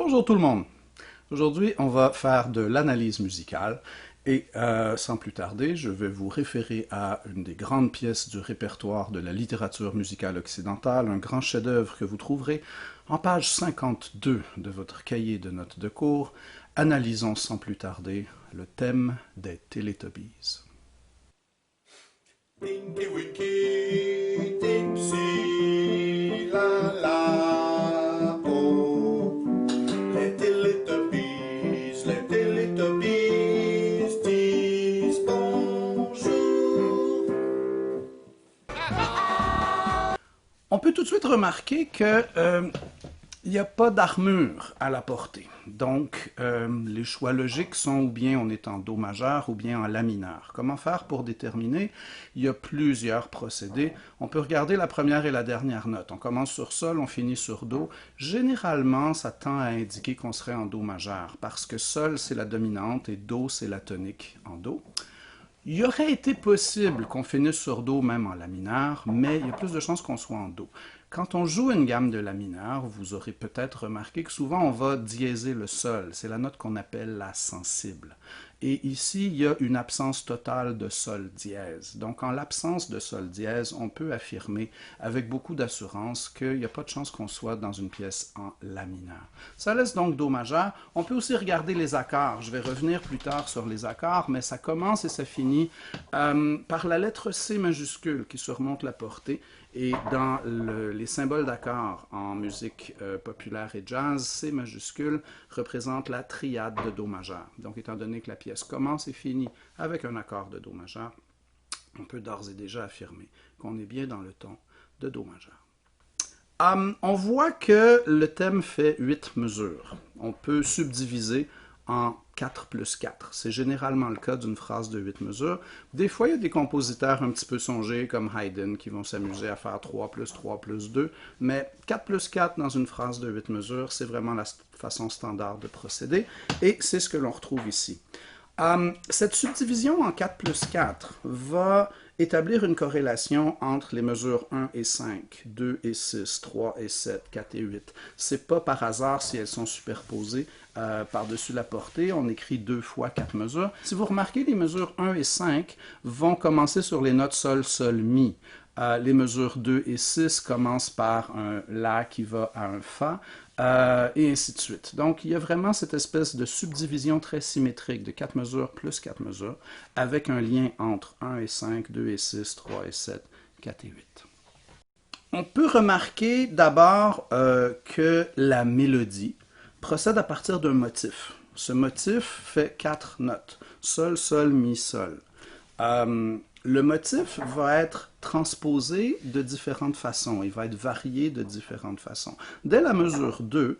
Bonjour tout le monde. Aujourd'hui, on va faire de l'analyse musicale et sans plus tarder, je vais vous référer à une des grandes pièces du répertoire de la littérature musicale occidentale, un grand chef-d'œuvre que vous trouverez en page 52 de votre cahier de notes de cours. Analysons sans plus tarder le thème des Teletubbies. Tinky Winky, Dipsy, la la, oh. Les Teletubbies disent bonjour. On peut tout de suite remarquer que il n'y a pas d'armure à la portée. Donc, les choix logiques sont ou bien on est en Do majeur ou bien en La mineur. Comment faire pour déterminer? Il y a plusieurs procédés. On peut regarder la première et la dernière note. On commence sur Sol, on finit sur Do. Généralement, ça tend à indiquer qu'on serait en Do majeur parce que Sol, c'est la dominante et Do, c'est la tonique en Do. Il aurait été possible qu'on finisse sur Do même en La mineur, mais il y a plus de chances qu'on soit en Do. Quand on joue une gamme de La mineur, vous aurez peut-être remarqué que souvent on va diéser le Sol. C'est la note qu'on appelle la sensible. Et ici, il y a une absence totale de Sol dièse. Donc, en l'absence de Sol dièse, on peut affirmer avec beaucoup d'assurance qu'il n'y a pas de chance qu'on soit dans une pièce en La mineur. Ça laisse donc Do majeur. On peut aussi regarder les accords. Je vais revenir plus tard sur les accords, mais ça commence et ça finit par la lettre C majuscule qui surmonte la portée. Et dans les symboles d'accords en musique populaire et jazz, C majuscule représente la triade de Do majeur. Donc, étant donné que la pièce commence et finit avec un accord de Do majeur, on peut d'ores et déjà affirmer qu'on est bien dans le ton de Do majeur. On voit que le thème fait 8 mesures. On peut subdiviser en 4 plus 4. C'est généralement le cas d'une phrase de 8 mesures. Des fois, il y a des compositeurs un petit peu songés, comme Haydn, qui vont s'amuser à faire 3 plus 2, mais 4 plus 4 dans une phrase de 8 mesures, c'est vraiment la façon standard de procéder, et c'est ce que l'on retrouve ici. Cette subdivision en 4 plus 4 va établir une corrélation entre les mesures 1 et 5, 2 et 6, 3 et 7, 4 et 8. C'est pas par hasard si elles sont superposées par-dessus la portée. On écrit 2 fois 4 mesures. Si vous remarquez, les mesures 1 et 5 vont commencer sur les notes Sol, Sol, Mi. Les mesures 2 et 6 commencent par un La qui va à un Fa, et ainsi de suite. Donc, il y a vraiment cette espèce de subdivision très symétrique de 4 mesures plus 4 mesures, avec un lien entre 1 et 5, 2 et 6, 3 et 7, 4 et 8. On peut remarquer d'abord que la mélodie procède à partir d'un motif. Ce motif fait 4 notes. Sol, Sol, Mi, Sol. Le motif va être transposé de différentes façons. Il va être varié de différentes façons. Dès la mesure 2,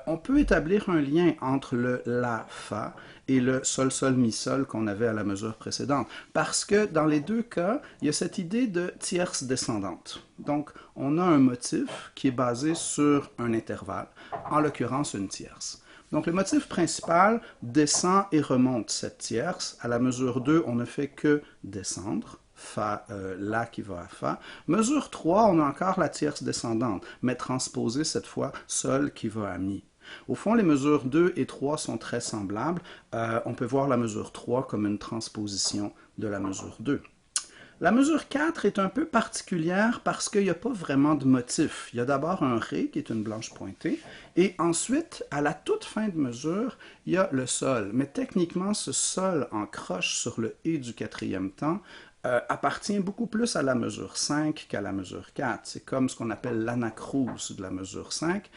on peut établir un lien entre le La, Fa et le Sol, Sol, Mi, Sol qu'on avait à la mesure précédente. Parce que dans les deux cas, il y a cette idée de tierce descendante. Donc, on a un motif qui est basé sur un intervalle, en l'occurrence une tierce. Donc, le motif principal descend et remonte cette tierce. À la mesure 2, on ne fait que descendre. Fa, La qui va à Fa. Mesure 3, on a encore la tierce descendante, mais transposée cette fois, Sol qui va à Mi. Au fond, les mesures 2 et 3 sont très semblables. On peut voir la mesure 3 comme une transposition de la mesure 2. La mesure 4 est un peu particulière parce qu'il n'y a pas vraiment de motif. Il y a d'abord un Ré qui est une blanche pointée et ensuite, à la toute fin de mesure, il y a le Sol. Mais techniquement, ce Sol en croche sur le Et du quatrième temps appartient beaucoup plus à la mesure 5 qu'à la mesure 4. C'est comme ce qu'on appelle l'anacrouse de la mesure 5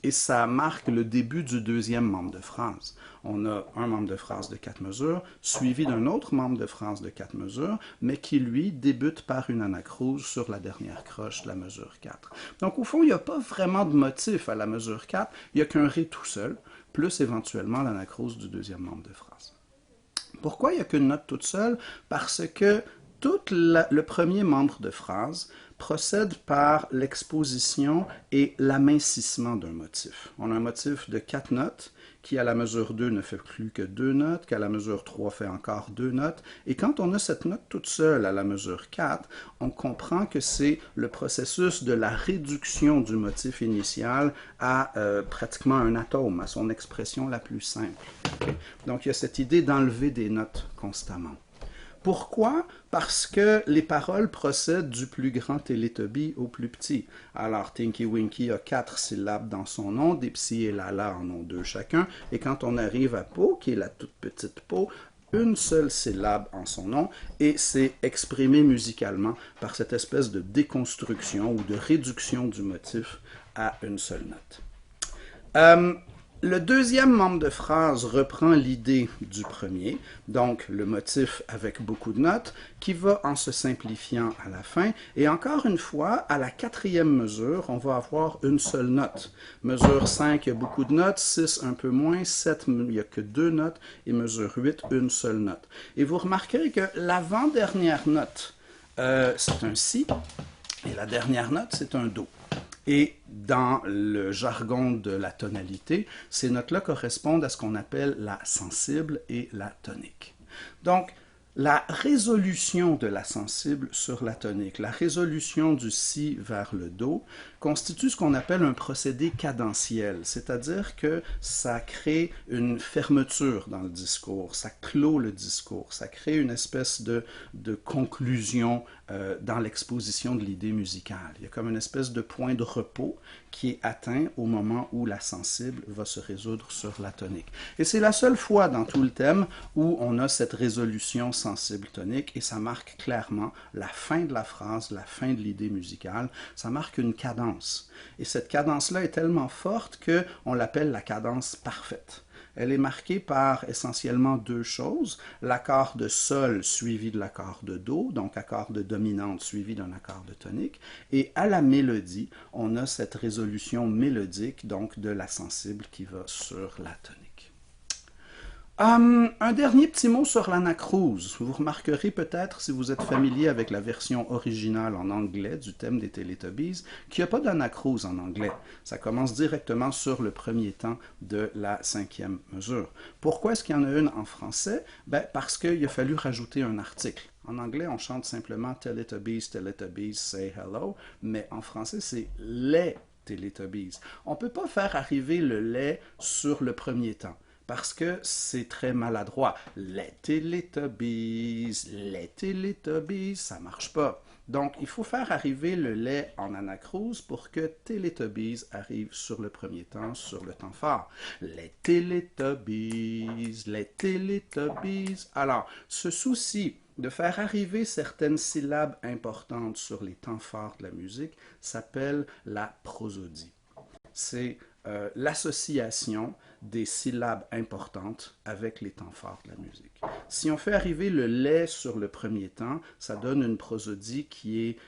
et ça marque le début du deuxième membre de phrase. On a un membre de phrase de 4 mesures suivi d'un autre membre de phrase de 4 mesures, mais qui, lui, débute par une anacrouse sur la dernière croche de la mesure 4. Donc, au fond, il n'y a pas vraiment de motif à la mesure 4, il n'y a qu'un Ré tout seul, plus éventuellement l'anacrouse du deuxième membre de phrase. Pourquoi il n'y a qu'une note toute seule? Parce que tout le premier membre de phrase procède par l'exposition et l'amincissement d'un motif. On a un motif de 4 notes qui à la mesure 2 ne fait plus que 2 notes, qu'à la mesure 3 fait encore 2 notes. Et quand on a cette note toute seule à la mesure 4, on comprend que c'est le processus de la réduction du motif initial à pratiquement un atome, à son expression la plus simple. Okay? Donc il y a cette idée d'enlever des notes constamment. Pourquoi? Parce que les paroles procèdent du plus grand Télétobie au plus petit. Alors, Tinky Winky a 4 syllabes dans son nom, Dipsy et Lala en ont 2 chacun, et quand on arrive à Po, qui est la toute petite Po, une seule syllabe en son nom, et c'est exprimé musicalement par cette espèce de déconstruction ou de réduction du motif à une seule note. Le deuxième membre de phrase reprend l'idée du premier, donc le motif avec beaucoup de notes, qui va en se simplifiant à la fin. Et encore une fois, à la quatrième mesure, on va avoir une seule note. Mesure 5, il y a beaucoup de notes, 6, un peu moins, 7, il n'y a que 2 notes, et mesure 8, une seule note. Et vous remarquerez que l'avant-dernière note, c'est un Si, et la dernière note, c'est un Do. Et dans le jargon de la tonalité, ces notes-là correspondent à ce qu'on appelle la sensible et la tonique. Donc, la résolution de la sensible sur la tonique, la résolution du si vers le do, constitue ce qu'on appelle un procédé cadentiel, c'est-à-dire que ça crée une fermeture dans le discours, ça clôt le discours, ça crée une espèce de conclusion dans l'exposition de l'idée musicale. Il y a comme une espèce de point de repos qui est atteint au moment où la sensible va se résoudre sur la tonique. Et c'est la seule fois dans tout le thème où on a cette résolution sensible tonique et ça marque clairement la fin de la phrase, la fin de l'idée musicale. Ça marque une cadence. Et cette cadence-là est tellement forte qu'on l'appelle la cadence parfaite. Elle est marquée par essentiellement 2 choses, l'accord de sol suivi de l'accord de do, donc accord de dominante suivi d'un accord de tonique, et à la mélodie, on a cette résolution mélodique, donc de la sensible qui va sur la tonique. Un dernier petit mot sur l'anacrouse. Vous remarquerez peut-être, si vous êtes familier avec la version originale en anglais du thème des Teletubbies, qu'il n'y a pas d'anacrouse en anglais. Ça commence directement sur le premier temps de la 5e mesure. Pourquoi est-ce qu'il y en a une en français? Parce qu'il a fallu rajouter un article. En anglais, on chante simplement Teletubbies, Teletubbies, say hello, mais en français, c'est les Teletubbies. On ne peut pas faire arriver le les sur le premier temps parce que c'est très maladroit. Les Teletubbies, ça marche pas. Donc, il faut faire arriver le lait en anacrouse pour que Teletubbies arrive sur le premier temps, sur le temps fort. Les Teletubbies, les Teletubbies. Alors, ce souci de faire arriver certaines syllabes importantes sur les temps forts de la musique s'appelle la prosodie. C'est l'association des syllabes importantes avec les temps forts de la musique. Si on fait arriver le lait sur le premier temps, ça donne une prosodie qui est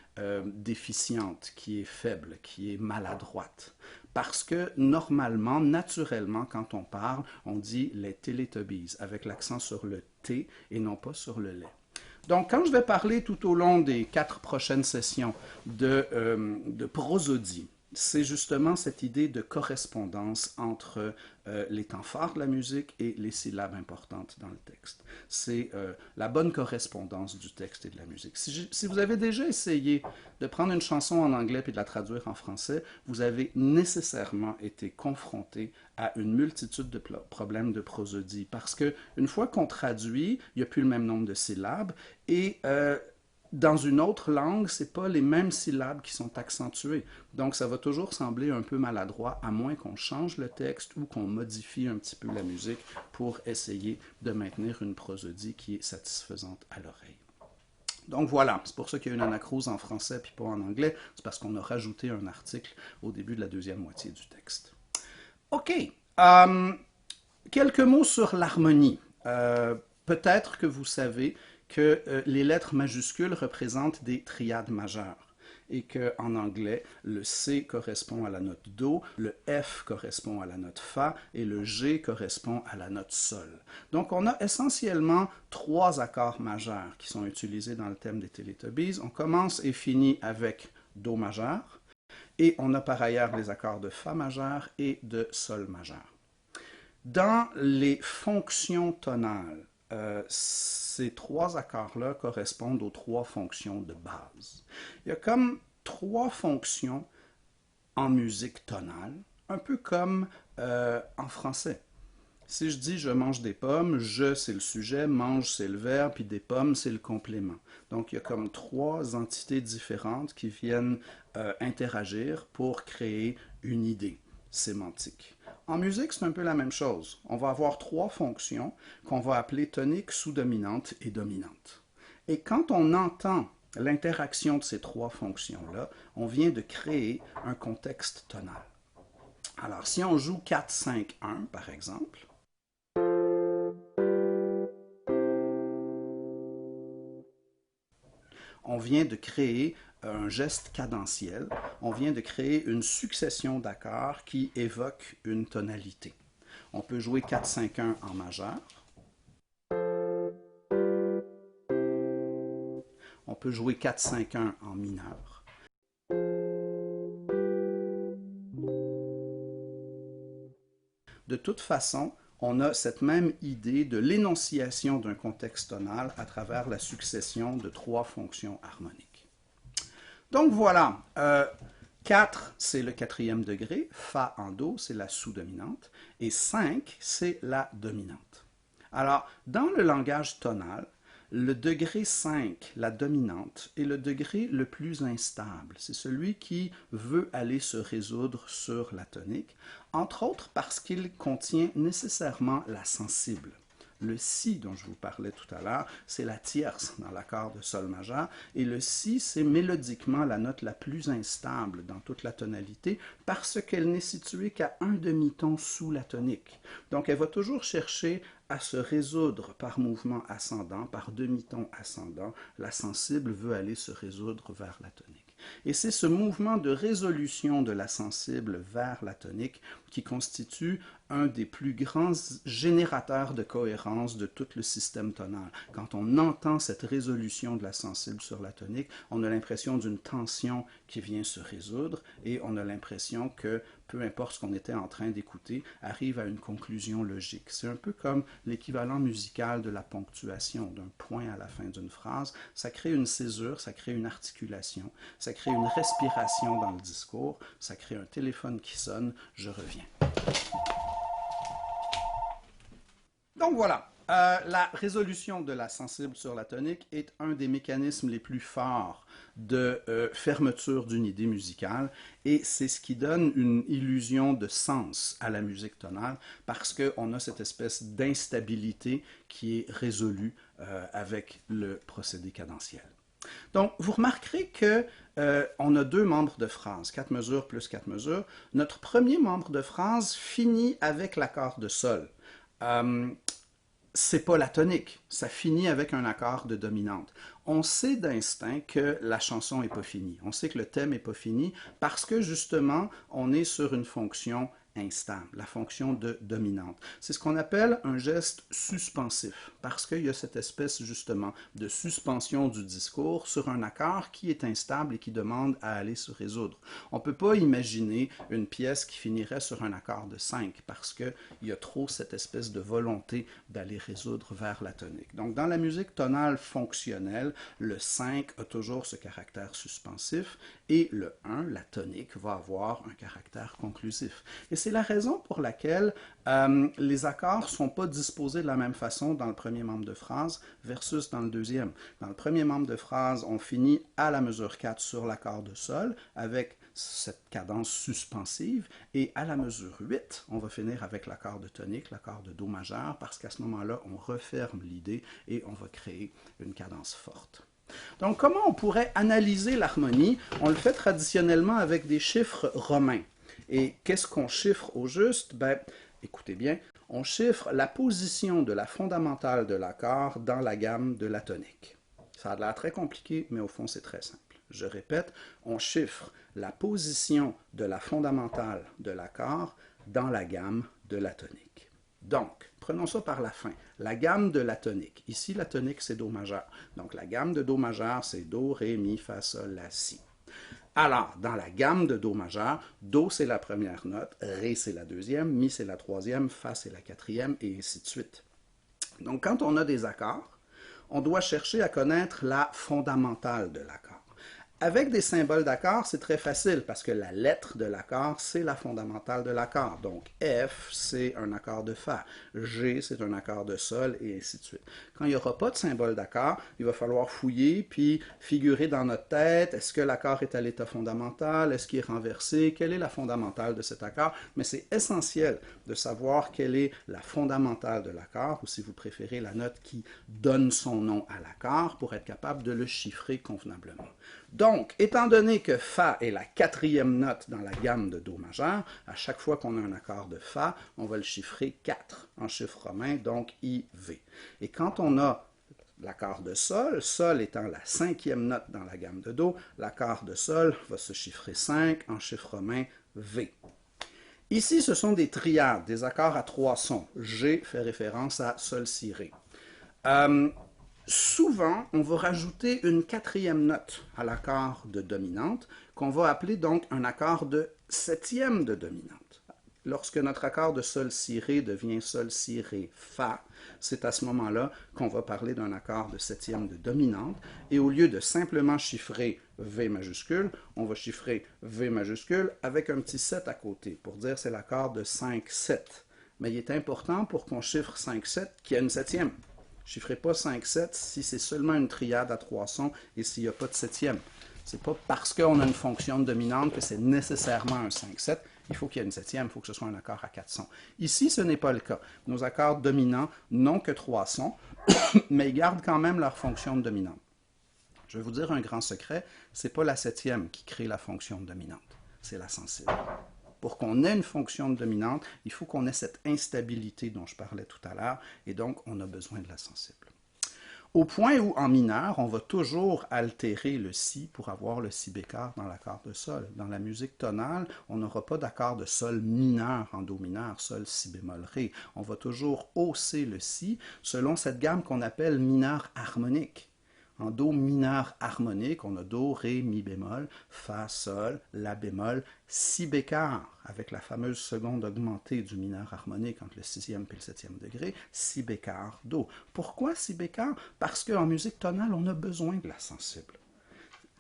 déficiente, qui est faible, qui est maladroite. Parce que normalement, naturellement, quand on parle, on dit les Teletubbies avec l'accent sur le T et non pas sur le lait. Donc, quand je vais parler tout au long des 4 prochaines sessions de prosodie, c'est justement cette idée de correspondance entre les temps forts de la musique et les syllabes importantes dans le texte. C'est la bonne correspondance du texte et de la musique. Si vous avez déjà essayé de prendre une chanson en anglais et de la traduire en français, vous avez nécessairement été confronté à une multitude de problèmes de prosodie parce qu'une fois qu'on traduit, il n'y a plus le même nombre de syllabes et dans une autre langue, ce n'est pas les mêmes syllabes qui sont accentuées. Donc, ça va toujours sembler un peu maladroit, à moins qu'on change le texte ou qu'on modifie un petit peu la musique pour essayer de maintenir une prosodie qui est satisfaisante à l'oreille. Donc voilà, c'est pour ça qu'il y a une anacrouse en français puis pas en anglais. C'est parce qu'on a rajouté un article au début de la deuxième moitié du texte. OK. Quelques mots sur l'harmonie. Peut-être que vous savez que les lettres majuscules représentent des triades majeures et qu'en anglais, le C correspond à la note Do, le F correspond à la note Fa et le G correspond à la note Sol. Donc on a essentiellement 3 accords majeurs qui sont utilisés dans le thème des Teletubbies. On commence et finit avec Do majeur, et on a par ailleurs les accords de Fa majeur et de Sol majeur. Dans les fonctions tonales, ces trois accords-là correspondent aux trois fonctions de base. Il y a comme trois fonctions en musique tonale, un peu comme en français. Si je dis je mange des pommes, je c'est le sujet, mange c'est le verbe, puis des pommes c'est le complément. Donc il y a comme trois entités différentes qui viennent interagir pour créer une idée sémantique. En musique, c'est un peu la même chose. On va avoir trois fonctions qu'on va appeler tonique, sous-dominante et dominante. Et quand on entend l'interaction de ces trois fonctions-là, on vient de créer un contexte tonal. Alors, si on joue 4-5-1, par exemple, on vient de créer un geste cadentiel, on vient de créer une succession d'accords qui évoquent une tonalité. On peut jouer 4-5-1 en majeur, on peut jouer 4-5-1 en mineur, de toute façon, on a cette même idée de l'énonciation d'un contexte tonal à travers la succession de trois fonctions harmoniques. Donc voilà, 4 c'est le quatrième degré, Fa en Do c'est la sous-dominante, et 5 c'est la dominante. Alors, dans le langage tonal, le degré 5, la dominante, est le degré le plus instable. C'est celui qui veut aller se résoudre sur la tonique, entre autres parce qu'il contient nécessairement la sensible. Le Si dont je vous parlais tout à l'heure, c'est la tierce dans l'accord de Sol majeur, et le Si, c'est mélodiquement la note la plus instable dans toute la tonalité, parce qu'elle n'est située qu'à un demi-ton sous la tonique. Donc elle va toujours chercher à se résoudre par mouvement ascendant, par demi-ton ascendant. La sensible veut aller se résoudre vers la tonique. Et c'est ce mouvement de résolution de la sensible vers la tonique qui constitue un des plus grands générateurs de cohérence de tout le système tonal. Quand on entend cette résolution de la sensible sur la tonique, on a l'impression d'une tension qui vient se résoudre et on a l'impression que peu importe ce qu'on était en train d'écouter, arrive à une conclusion logique. C'est un peu comme l'équivalent musical de la ponctuation, d'un point à la fin d'une phrase. Ça crée une césure, ça crée une articulation, ça crée une respiration dans le discours, ça crée un téléphone qui sonne, je reviens. Donc voilà, la résolution de la sensible sur la tonique est un des mécanismes les plus forts de fermeture d'une idée musicale et c'est ce qui donne une illusion de sens à la musique tonale parce qu'on a cette espèce d'instabilité qui est résolue avec le procédé cadentiel. Donc, vous remarquerez qu'on a deux membres de phrase, 4 mesures plus 4 mesures. Notre premier membre de phrase finit avec l'accord de Sol. C'est pas la tonique, ça finit avec un accord de dominante. On sait d'instinct que la chanson n'est pas finie, on sait que le thème n'est pas fini parce que justement, on est sur une fonction instable, la fonction de dominante. C'est ce qu'on appelle un geste suspensif, parce qu'il y a cette espèce justement de suspension du discours sur un accord qui est instable et qui demande à aller se résoudre. On ne peut pas imaginer une pièce qui finirait sur un accord de 5, parce qu'il y a trop cette espèce de volonté d'aller résoudre vers la tonique. Donc dans la musique tonale fonctionnelle, le 5 a toujours ce caractère suspensif, et le 1, la tonique, va avoir un caractère conclusif. Et c'est la raison pour laquelle les accords ne sont pas disposés de la même façon dans le premier membre de phrase versus dans le deuxième. Dans le premier membre de phrase, on finit à la mesure 4 sur l'accord de Sol avec cette cadence suspensive et à la mesure 8, on va finir avec l'accord de tonique, l'accord de Do majeur parce qu'à ce moment-là, on referme l'idée et on va créer une cadence forte. Donc, comment on pourrait analyser l'harmonie? On le fait traditionnellement avec des chiffres romains. Et qu'est-ce qu'on chiffre au juste? Ben, écoutez bien, on chiffre la position de la fondamentale de l'accord dans la gamme de la tonique. Ça a l'air très compliqué, mais au fond, c'est très simple. Je répète, on chiffre la position de la fondamentale de l'accord dans la gamme de la tonique. Donc, prenons ça par la fin. La gamme de la tonique. Ici, la tonique, c'est Do majeur. Donc, la gamme de Do majeur, c'est Do, Ré, Mi, Fa, Sol, La, Si. Alors, dans la gamme de Do majeur, Do c'est la première note, Ré c'est la deuxième, Mi c'est la troisième, Fa c'est la quatrième, et ainsi de suite. Donc, quand on a des accords, on doit chercher à connaître la fondamentale de l'accord. Avec des symboles d'accord, c'est très facile parce que la lettre de l'accord, c'est la fondamentale de l'accord. Donc F, c'est un accord de Fa. G, c'est un accord de Sol, et ainsi de suite. Quand il n'y aura pas de symbole d'accord, il va falloir fouiller puis figurer dans notre tête, est-ce que l'accord est à l'état fondamental, est-ce qu'il est renversé, quelle est la fondamentale de cet accord. Mais c'est essentiel de savoir quelle est la fondamentale de l'accord, ou si vous préférez, la note qui donne son nom à l'accord pour être capable de le chiffrer convenablement. Donc, étant donné que Fa est la quatrième note dans la gamme de Do majeur, à chaque fois qu'on a un accord de Fa, on va le chiffrer 4 en chiffre romain, donc IV. Et quand on a l'accord de Sol, Sol étant la cinquième note dans la gamme de Do, l'accord de Sol va se chiffrer 5 en chiffre romain V. Ici, ce sont des triades, des accords à 3 sons. G fait référence à Sol, Si, Ré. Souvent, on va rajouter une quatrième note à l'accord de dominante, qu'on va appeler donc un accord de septième de dominante. Lorsque notre accord de Sol, Si, Ré devient Sol, Si, Ré, Fa, c'est à ce moment-là qu'on va parler d'un accord de septième de dominante, et au lieu de simplement chiffrer V majuscule, on va chiffrer V majuscule avec un petit 7 à côté, pour dire c'est l'accord de 5-7. Mais il est important pour qu'on chiffre 5-7 qu'il y ait une septième. Chiffrez pas 5-7 si c'est seulement une triade à 3 sons et s'il n'y a pas de septième. C'est pas parce qu'on a une fonction dominante que c'est nécessairement un 5-7. Il faut qu'il y ait une septième, il faut que ce soit un accord à 4 sons. Ici, ce n'est pas le cas. Nos accords dominants n'ont que 3 sons, mais ils gardent quand même leur fonction dominante. Je vais vous dire un grand secret, c'est pas la septième qui crée la fonction dominante, c'est la sensible. Pour qu'on ait une fonction dominante, il faut qu'on ait cette instabilité dont je parlais tout à l'heure, et donc on a besoin de la sensible. Au point où, en mineur, on va toujours altérer le si pour avoir le si bécard dans l'accord de sol. Dans la musique tonale, on n'aura pas d'accord de sol mineur en do mineur, sol, si bémol, ré. On va toujours hausser le si selon cette gamme qu'on appelle mineur harmonique. En do mineur harmonique, on a do, ré, mi bémol, fa, sol, la bémol, si bécard, avec la fameuse seconde augmentée du mineur harmonique entre le sixième et le septième degré, si bécard, do. Pourquoi si bécard? Parce qu'en musique tonale, on a besoin de la sensible.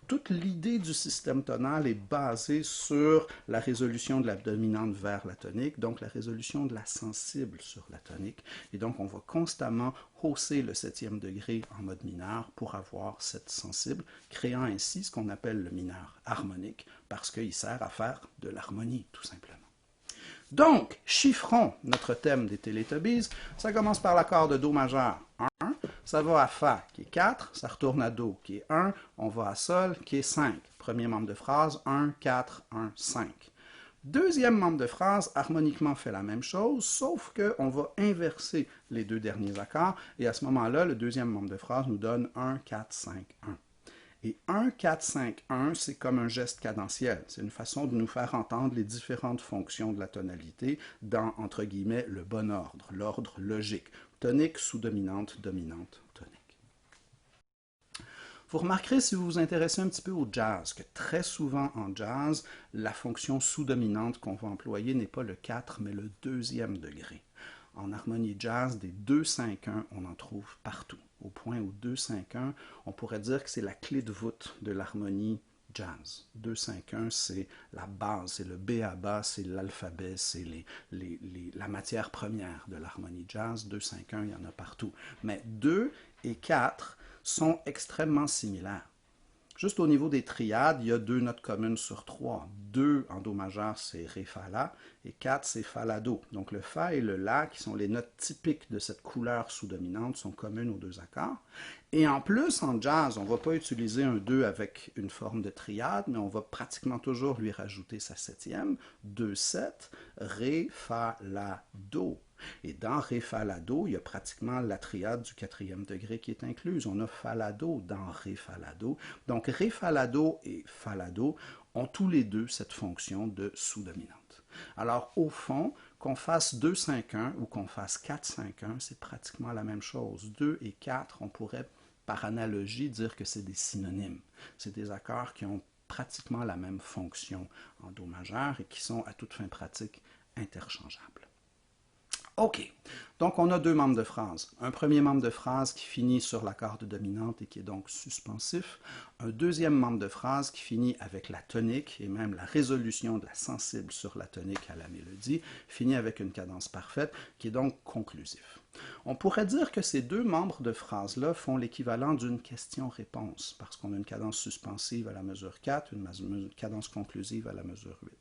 Toute l'idée du système tonal est basée sur la résolution de la dominante vers la tonique, donc la résolution de la sensible sur la tonique. Et donc, on va constamment hausser le septième degré en mode mineur pour avoir cette sensible, créant ainsi ce qu'on appelle le mineur harmonique, parce qu'il sert à faire de l'harmonie, tout simplement. Donc, chiffrons notre thème des Télétobies. Ça commence par l'accord de Do majeur 1, ça va à Fa qui est 4, ça retourne à Do qui est 1, on va à Sol qui est 5. Premier membre de phrase 1, 4, 1, 5. Deuxième membre de phrase harmoniquement fait la même chose, sauf qu'on va inverser les deux derniers accords, et à ce moment-là, le deuxième membre de phrase nous donne 1, 4, 5, 1. Et 1, 4, 5, 1, c'est comme un geste cadentiel. C'est une façon de nous faire entendre les différentes fonctions de la tonalité dans, entre guillemets, le bon ordre, l'ordre logique. Tonique, sous-dominante, dominante, tonique. Vous remarquerez, si vous vous intéressez un petit peu au jazz, que très souvent en jazz, la fonction sous-dominante qu'on va employer n'est pas le 4, mais le deuxième degré. En harmonie jazz, des 2-5-1, on en trouve partout. Au point où 2-5-1, on pourrait dire que c'est la clé de voûte de l'harmonie jazz. 2-5-1, c'est la base, c'est le B à bas, c'est l'alphabet, c'est la matière première de l'harmonie jazz. 2-5-1, il y en a partout. Mais 2 et 4 sont extrêmement similaires. Juste au niveau des triades, il y a 2 notes communes sur 3. 2 en do majeur, c'est ré, fa, la, et 4, c'est fa, la, do. Donc le fa et le la, qui sont les notes typiques de cette couleur sous-dominante, sont communes aux deux accords. Et en plus, en jazz, on ne va pas utiliser un 2 avec une forme de triade, mais on va pratiquement toujours lui rajouter sa septième. 2, 7, ré, fa, la, do. Et dans Ré, Fa, La, Do, il y a pratiquement la triade du quatrième degré qui est incluse. On a Fa, La, Do dans Ré, Fa, La, Do. Donc Ré, Fa, La, Do et Fa, La, Do ont tous les deux cette fonction de sous-dominante. Alors au fond, qu'on fasse 2-5-1 ou qu'on fasse 4-5-1, c'est pratiquement la même chose. 2 et 4, on pourrait par analogie dire que c'est des synonymes. C'est des accords qui ont pratiquement la même fonction en Do majeur et qui sont à toute fin pratique interchangeables. OK. Donc, on a deux membres de phrase. Un premier membre de phrase qui finit sur la corde dominante et qui est donc suspensif. Un deuxième membre de phrase qui finit avec la tonique et même la résolution de la sensible sur la tonique à la mélodie, finit avec une cadence parfaite qui est donc conclusif. On pourrait dire que ces deux membres de phrase-là font l'équivalent d'une question-réponse parce qu'on a une cadence suspensive à la mesure 4, une cadence conclusive à la mesure 8.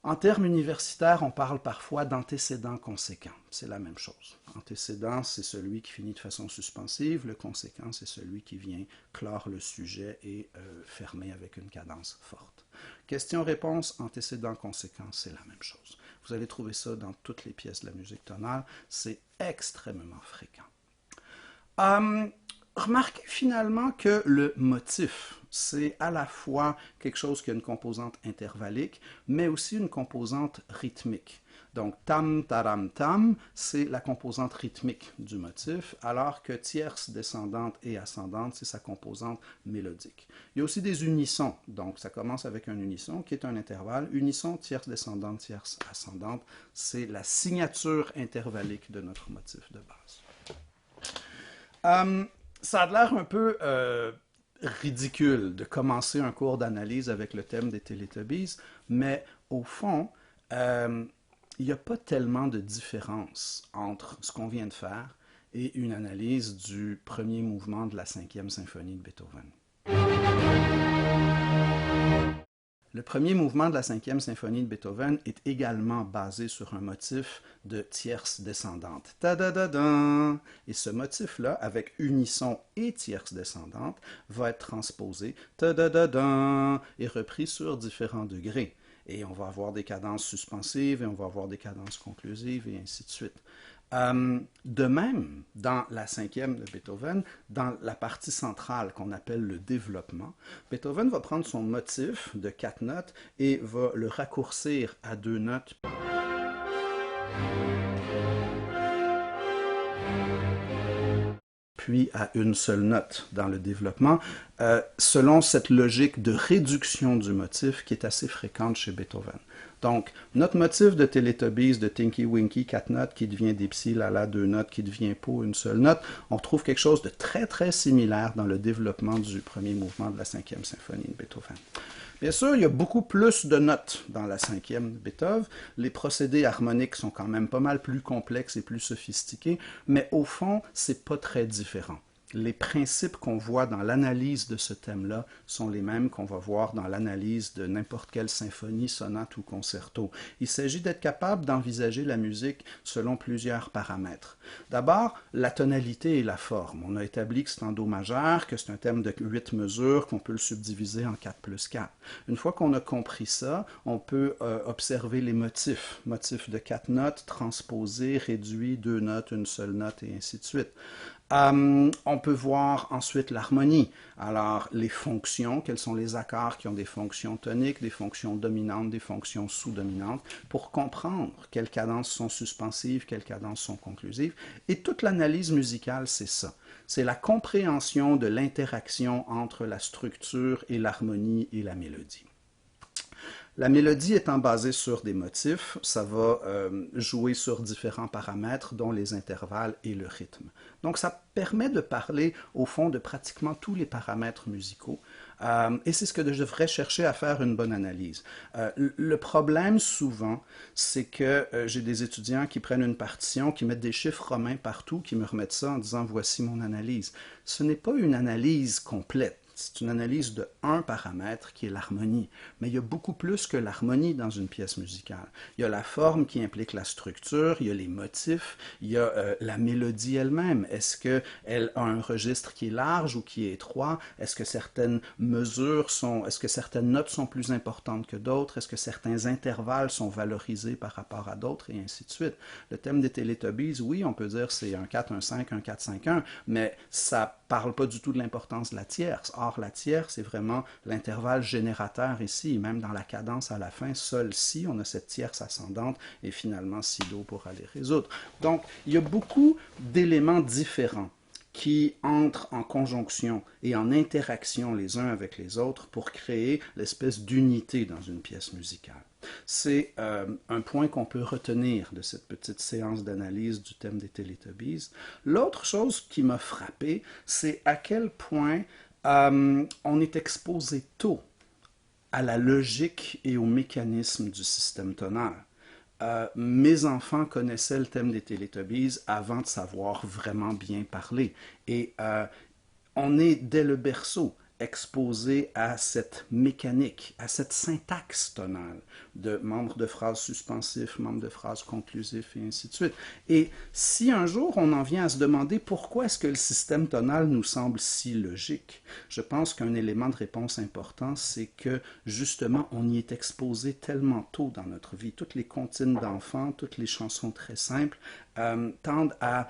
En termes universitaires, on parle parfois d'antécédent conséquent. C'est la même chose. Antécédent, c'est celui qui finit de façon suspensive. Le conséquent, c'est celui qui vient clore le sujet et fermer avec une cadence forte. Question-réponse, antécédent conséquent, c'est la même chose. Vous allez trouver ça dans toutes les pièces de la musique tonale. C'est extrêmement fréquent. Remarquez finalement que le motif, c'est à la fois quelque chose qui a une composante intervallique, mais aussi une composante rythmique. Donc, tam, taram, tam, c'est la composante rythmique du motif, alors que tierce, descendante et ascendante, c'est sa composante mélodique. Il y a aussi des unissons, donc ça commence avec un unisson qui est un intervalle. Unisson, tierce, descendante, tierce, ascendante, c'est la signature intervallique de notre motif de base. Ça a l'air un peu ridicule de commencer un cours d'analyse avec le thème des Teletubbies, mais au fond, il n'y a pas tellement de différence entre ce qu'on vient de faire et une analyse du premier mouvement de la 5e symphonie de Beethoven. Le premier mouvement de la 5e symphonie de Beethoven est également basé sur un motif de tierce descendante. Ta-da-da-da! Et ce motif-là, avec unisson et tierce descendante, va être transposé ta-da-da-da! Et repris sur différents degrés. Et on va avoir des cadences suspensives et on va avoir des cadences conclusives et ainsi de suite. De même, dans la 5e de Beethoven, dans la partie centrale qu'on appelle le développement, Beethoven va prendre son motif de 4 notes et va le raccourcir à 2 notes. Puis à une seule note dans le développement, selon cette logique de réduction du motif qui est assez fréquente chez Beethoven. Donc, notre motif de Teletubbies, de Tinky Winky, 4 notes, qui devient Dipsy, Lala, 2 notes, qui devient Po, une seule note, on trouve quelque chose de très, très similaire dans le développement du premier mouvement de la 5e symphonie de Beethoven. Bien sûr, il y a beaucoup plus de notes dans la 5e de Beethoven. Les procédés harmoniques sont quand même pas mal plus complexes et plus sophistiqués, mais au fond, c'est pas très différent. Les principes qu'on voit dans l'analyse de ce thème-là sont les mêmes qu'on va voir dans l'analyse de n'importe quelle symphonie, sonate ou concerto. Il s'agit d'être capable d'envisager la musique selon plusieurs paramètres. D'abord, la tonalité et la forme. On a établi que c'est en Do majeur, que c'est un thème de 8 mesures, qu'on peut le subdiviser en 4 plus 4. Une fois qu'on a compris ça, on peut observer les motifs. Motifs de 4 notes, transposés, réduits, 2 notes, une seule note et ainsi de suite. On peut voir ensuite l'harmonie. Alors, les fonctions, quels sont les accords qui ont des fonctions toniques, des fonctions dominantes, des fonctions sous-dominantes, pour comprendre quelles cadences sont suspensives, quelles cadences sont conclusives. Et toute l'analyse musicale, c'est ça. C'est la compréhension de l'interaction entre la structure et l'harmonie et la mélodie. La mélodie étant basée sur des motifs, ça va jouer sur différents paramètres, dont les intervalles et le rythme. Donc, ça permet de parler, au fond, de pratiquement tous les paramètres musicaux. Et c'est ce que je devrais chercher à faire une bonne analyse. Le problème, souvent, c'est que j'ai des étudiants qui prennent une partition, qui mettent des chiffres romains partout, qui me remettent ça en disant « voici mon analyse ». Ce n'est pas une analyse complète. C'est une analyse de un paramètre qui est l'harmonie. Mais il y a beaucoup plus que l'harmonie dans une pièce musicale. Il y a la forme qui implique la structure, il y a les motifs, il y a la mélodie elle-même. Est-ce qu'elle a un registre qui est large ou qui est étroit? Est-ce que certaines est-ce que certaines notes sont plus importantes que d'autres? Est-ce que certains intervalles sont valorisés par rapport à d'autres? Et ainsi de suite. Le thème des Teletubbies, oui, on peut dire c'est un 4, un 5, un 4, 5, 1, mais ça parle pas du tout de l'importance de la tierce. Or, la tierce, c'est vraiment l'intervalle générateur ici, même dans la cadence à la fin, sol, si, on a cette tierce ascendante, et finalement si, do pour aller résoudre. Donc, il y a beaucoup d'éléments différents qui entrent en conjonction et en interaction les uns avec les autres pour créer l'espèce d'unité dans une pièce musicale. C'est un point qu'on peut retenir de cette petite séance d'analyse du thème des Teletubbies. L'autre chose qui m'a frappé, c'est à quel point on est exposé tôt à la logique et au mécanisme du système tonal. Mes enfants connaissaient le thème des Teletubbies avant de savoir vraiment bien parler. Et on est dès le berceau exposé à cette mécanique, à cette syntaxe tonale de membres de phrases suspensifs, membres de phrases conclusifs et ainsi de suite. Et si un jour on en vient à se demander pourquoi est-ce que le système tonal nous semble si logique, je pense qu'un élément de réponse important, c'est que justement on y est exposé tellement tôt dans notre vie. Toutes les comptines d'enfants, toutes les chansons très simples tendent à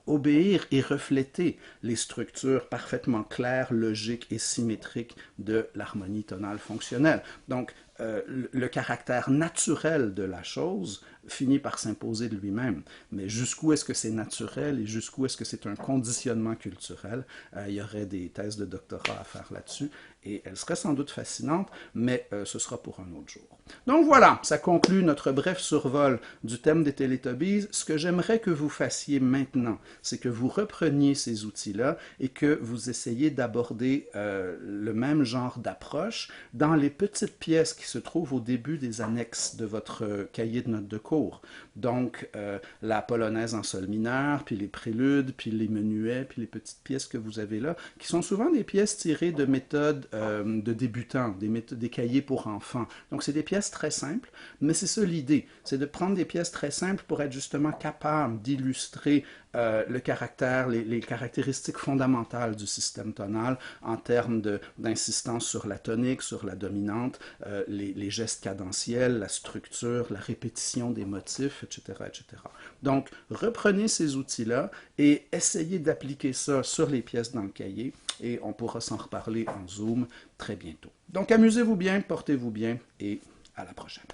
obéir et refléter les structures parfaitement claires, logiques et symétriques de l'harmonie tonale fonctionnelle. Donc, le caractère naturel de la chose finit par s'imposer de lui-même. Mais jusqu'où est-ce que c'est naturel et jusqu'où est-ce que c'est un conditionnement culturel? Il y aurait des thèses de doctorat à faire là-dessus et elles seraient sans doute fascinantes, mais ce sera pour un autre jour. Donc voilà, ça conclut notre bref survol du thème des Teletubbies. Ce que j'aimerais que vous fassiez maintenant, c'est que vous repreniez ces outils-là et que vous essayiez d'aborder le même genre d'approche dans les petites pièces qui se trouvent au début des annexes de votre cahier de notes de cours. Donc, la polonaise en sol mineur, puis les préludes, puis les menuets, puis les petites pièces que vous avez là, qui sont souvent des pièces tirées de méthodes de débutants, des cahiers pour enfants. Donc, c'est des pièces très simples, mais c'est ça l'idée, c'est de prendre des pièces très simples pour être justement capable d'illustrer le caractère, les caractéristiques fondamentales du système tonal en termes d'insistance sur la tonique, sur la dominante, les gestes cadentiels, la structure, la répétition des motifs, etc., etc. Donc, reprenez ces outils-là et essayez d'appliquer ça sur les pièces dans le cahier et on pourra s'en reparler en Zoom très bientôt. Donc, amusez-vous bien, portez-vous bien et à la prochaine.